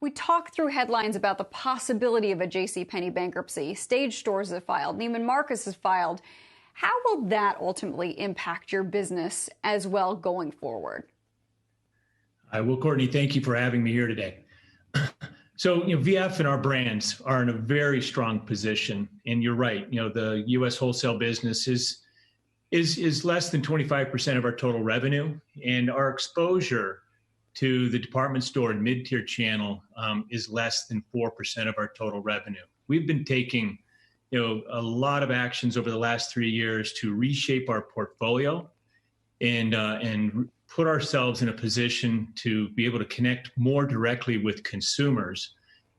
We talked through headlines about the possibility of a JCPenney bankruptcy. Stage Stores have filed. Neiman Marcus has filed. How will that ultimately impact your business as well going forward? Well, Courtney, thank you for having me here today. So, VF and our brands are in a very strong position. And you're right, the U.S. wholesale business is less than 25% of our total revenue. And our exposure to the department store and mid-tier channel is less than 4% of our total revenue. We've been taking, a lot of actions over the last 3 years to reshape our portfolio and put ourselves in a position to be able to connect more directly with consumers.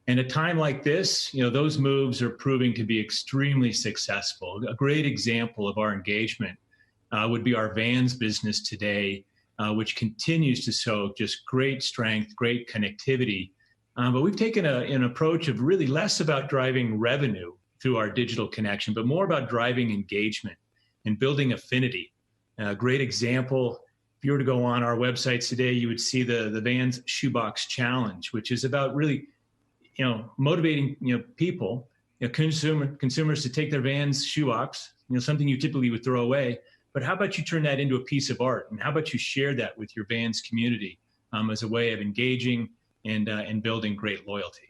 And at a time like this, those moves are proving to be extremely successful. A great example of our engagement would be our Vans business today, which continues to show just great strength, great connectivity. But we've taken an approach of really less about driving revenue through our digital connection, but more about driving engagement and building affinity. A great example, if you were to go on our websites today, you would see the Vans Shoebox Challenge, which is about really, motivating, people, consumers to take their Vans shoebox, something you typically would throw away. But how about you turn that into a piece of art? And how about you share that with your Vans community as a way of engaging and building great loyalty?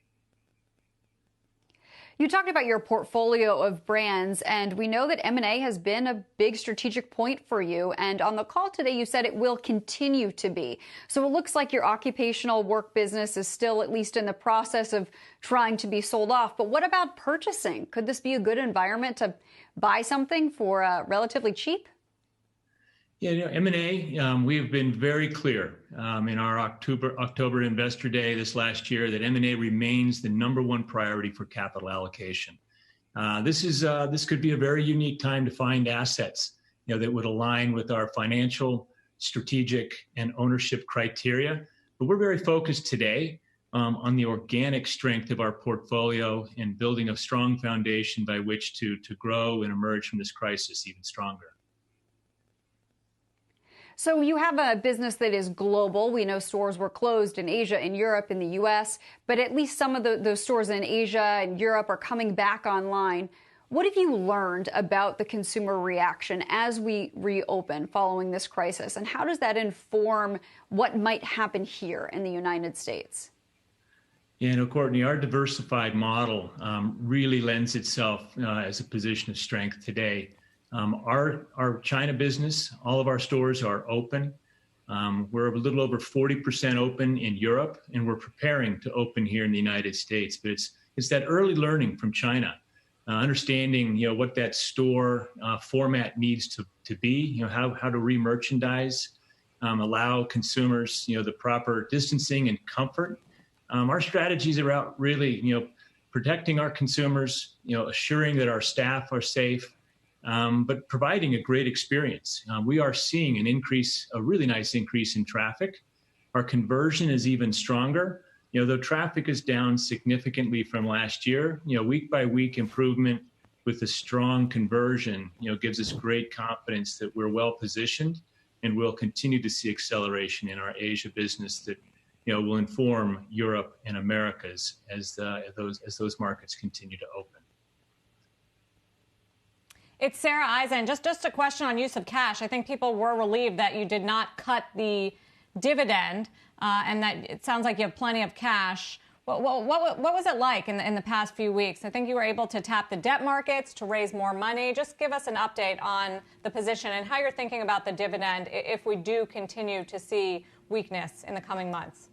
You talked about your portfolio of brands, and we know that M&A has been a big strategic point for you. And on the call today, you said it will continue to be. So it looks like your occupational work business is still at least in the process of trying to be sold off. But what about purchasing? Could this be a good environment to buy something for relatively cheap? Yeah, M&A, we have been very clear in our October Investor Day this last year that M&A remains the #1 priority for capital allocation. This could be a very unique time to find assets, that would align with our financial, strategic, and ownership criteria. But we're very focused today on the organic strength of our portfolio and building a strong foundation by which to grow and emerge from this crisis even stronger. So you have a business that is global. We know stores were closed in Asia, in Europe, in the U.S., but at least some of those stores in Asia and Europe are coming back online. What have you learned about the consumer reaction as we reopen following this crisis? And how does that inform what might happen here in the United States? Yeah, Courtney, our diversified model really lends itself as a position of strength today. Our China business, all of our stores are open. We're a little over 40% open in Europe, and we're preparing to open here in the United States. But it's that early learning from China, understanding what that store format needs to be, how to re-merchandise, allow consumers the proper distancing and comfort. Our strategies are about really protecting our consumers, assuring that our staff are safe. But providing a great experience. We are seeing a really nice increase in traffic. Our conversion is even stronger. Though traffic is down significantly from last year, week by week improvement with a strong conversion, gives us great confidence that we're well positioned and we'll continue to see acceleration in our Asia business that, will inform Europe and Americas as those markets continue to open. It's Sarah Eisen. Just a question on use of cash. I think people were relieved that you did not cut the dividend and that it sounds like you have plenty of cash. What was it like in the past few weeks? I think you were able to tap the debt markets to raise more money. Just give us an update on the position and how you're thinking about the dividend if we do continue to see weakness in the coming months.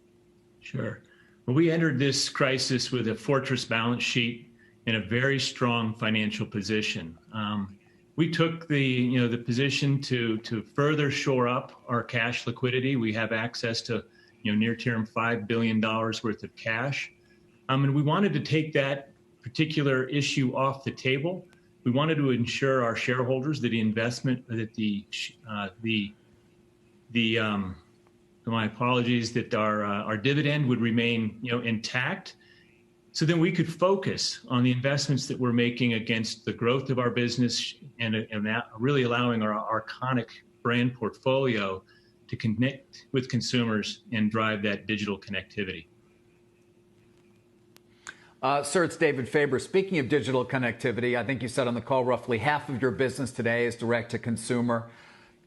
Sure. Well, we entered this crisis with a fortress balance sheet in a very strong financial position. We took the position to further shore up our cash liquidity. We have access to near-term $5 billion worth of cash, and we wanted to take that particular issue off the table. We wanted to ensure our shareholders that our dividend would remain intact. So then we could focus on the investments that we're making against the growth of our business and that really allowing our iconic brand portfolio to connect with consumers and drive that digital connectivity. Sir, it's David Faber. Speaking of digital connectivity, I think you said on the call roughly half of your business today is direct to consumer.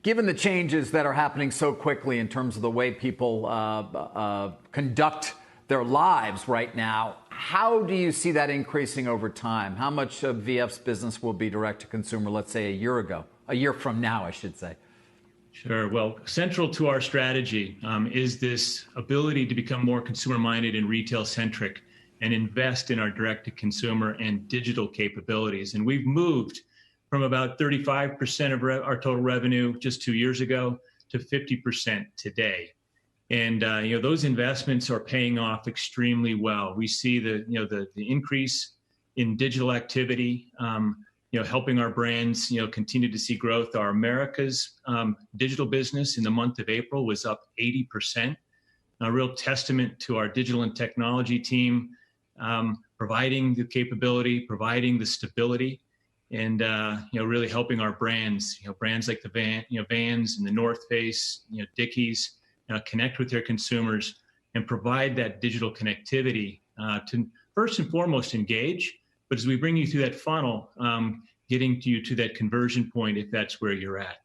Given the changes that are happening so quickly in terms of the way people conduct their lives right now, how do you see that increasing over time? How much of VF's business will be direct to consumer, let's say a year from now, I should say? Sure. Well, central to our strategy is this ability to become more consumer-minded and retail-centric and invest in our direct-to-consumer and digital capabilities. And we've moved from about 35% of our total revenue just 2 years ago to 50% today. And those investments are paying off extremely well. We see the increase in digital activity, helping our brands, continue to see growth. Our Americas digital business in the month of April was up 80%. A real testament to our digital and technology team, providing the capability, providing the stability, and really helping our brands. Brands like the Vans and the North Face, Dickies, connect with their consumers and provide that digital connectivity to first and foremost engage. But as we bring you through that funnel, getting you to that conversion point, if that's where you're at.